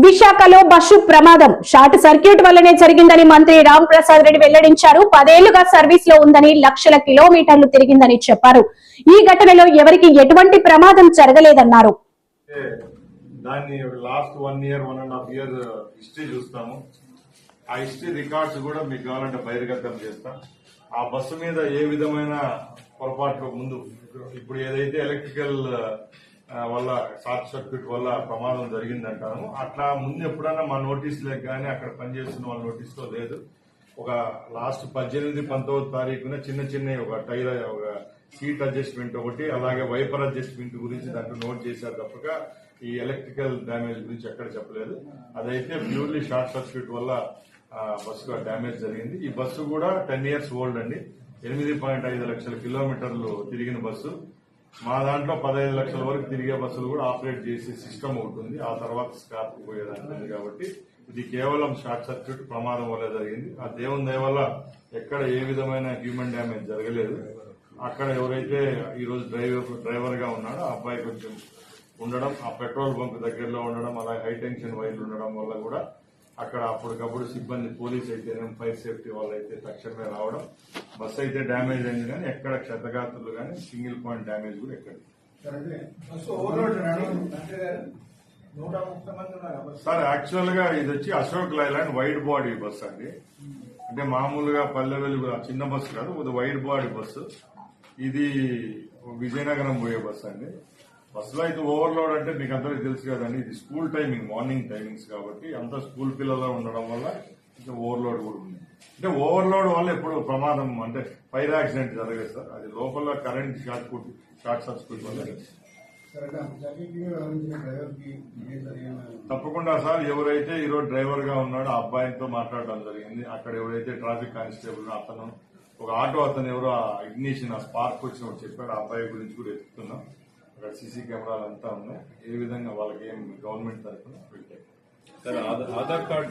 విశాఖలో బస్సు ప్రమాదం short circuit వల్లనే జరిగిందని మంత్రి రామ్ ప్రసాద్ రెడ్డి వెల్లడించారు. 10 ఏళ్లుగా సర్వీస్ లో ఉందని, లక్షల కిలోమీటర్లు తిరిగిందని చెప్పారు. ఈ ఘటనలో ఎవరికి ఎటువంటి ప్రమాదం జరగలేదన్నారు. దాన్ని లాస్ట్ 1 year 1.5 year హిస్టరీ చూస్తాము. ఆ హిస్టరీ రికార్డ్స్ కూడా మీకు కావాలంటే బహిర్గతం చేస్తాం. ఆ బస్సు మీద ఏ విధమైన పొరపాట్లు ముందు ఇప్పుడు ఏదైతే ఎలక్ట్రికల్ వల్ల షార్ట్ సర్క్యూట్ వల్ల ప్రమాదం జరిగిందంటాము, అట్లా ముందు ఎప్పుడన్నా మా నోటీసులకు కానీ అక్కడ పనిచేస్తున్న వాళ్ళ నోటీసులో లేదు. ఒక లాస్ట్ 18-19 తారీఖున చిన్న ఒక టైర్ ఒక సీట్ అడ్జస్ట్మెంట్ ఒకటి, అలాగే వైపర్ అడ్జస్ట్మెంట్ గురించి దాంట్లో నోట్ చేశారు తప్పగా ఈ ఎలక్ట్రికల్ డ్యామేజ్ గురించి ఎక్కడ చెప్పలేదు. అదైతే ప్యూర్లీ షార్ట్ సర్క్యూట్ వల్ల బస్సు డ్యామేజ్ జరిగింది. ఈ బస్సు కూడా 10 years ఓల్డ్ అండి. 8.5 లక్షల కిలోమీటర్లు తిరిగిన బస్సు. మా దాంట్లో 15 లక్షల వరకు తిరిగే బస్సులు కూడా ఆపరేట్ చేసే సిస్టమ్ ఉంటుంది. ఆ తర్వాత స్క్రాప్ పోయేదానికి ఉంది. కాబట్టి ఇది కేవలం షార్ట్ సర్క్యూట్ ప్రమాదం వల్ల జరిగింది. ఆ దేవుని దయ వల్ల ఎక్కడ ఏ విధమైన హ్యూమన్ డ్యామేజ్ జరగలేదు. అక్కడ ఎవరైతే ఈ రోజు డ్రైవర్ గా ఉన్నాడో ఆ అబ్బాయి కొంచెం ఉండడం, ఆ పెట్రోల్ బంక్ దగ్గరలో ఉండడం, అలాగే హై టెన్షన్ వైర్లు ఉండడం వల్ల కూడా అక్కడ అప్పటికప్పుడు సిబ్బంది పోలీస్ అయితే ఫైర్ సేఫ్టీ వాళ్ళు అయితే తక్షణమే రావడం, బస్సు అయితే డ్యామేజ్ అయింది కానీ ఎక్కడ క్షతగాత్రులు కానీ సింగిల్ పాయింట్ డ్యామేజ్ కూడా ఎక్కడ. సార్ యాక్చువల్ గా ఇది వచ్చి Ashok Leyland wide body bus అండి. అంటే మామూలుగా పల్లె వెలుగు చిన్న బస్సు కాదు, ఇది వైడ్ బాడీ బస్సు. ఇది విజయనగరం పోయే బస్సు అండి. బస్సులో అయితే ఓవర్లోడ్ అంటే మీకు అందరికీ తెలుసు కదండి, ఇది స్కూల్ టైమింగ్, మార్నింగ్ టైమింగ్స్ కాబట్టి అంతా స్కూల్ పిల్లలు ఉండడం వల్ల ఓవర్లోడ్ కూడా ఉంది. అంటే ఓవర్లోడ్ వల్ల ఎప్పుడు ప్రమాదం అంటే ఫైర్ యాక్సిడెంట్ జరగదు సార్. అది లోపల కరెంట్ షార్ట్ సర్క్యూట్ వల్ల. తప్పకుండా సార్, ఎవరైతే ఈరోజు డ్రైవర్ గా ఉన్నాడో ఆ అబ్బాయితో మాట్లాడడం జరిగింది. అక్కడ ఎవరైతే ట్రాఫిక్ కానిస్టేబుల్ అతను ఒక ఆటో అతను ఎవరో ఇగ్నిషన్ స్పార్క్ వచ్చినప్పుడు చెప్పాడు. ఆ అబ్బాయి గురించి కూడా ఎత్తుతున్నాం. అక్కడ సీసీ కెమెరాలు అంతా ఉన్నాయి. ఏ విధంగా వాళ్ళకి ఏం గవర్నమెంట్ తరఫున పెట్టారు ఆధార్ కార్డు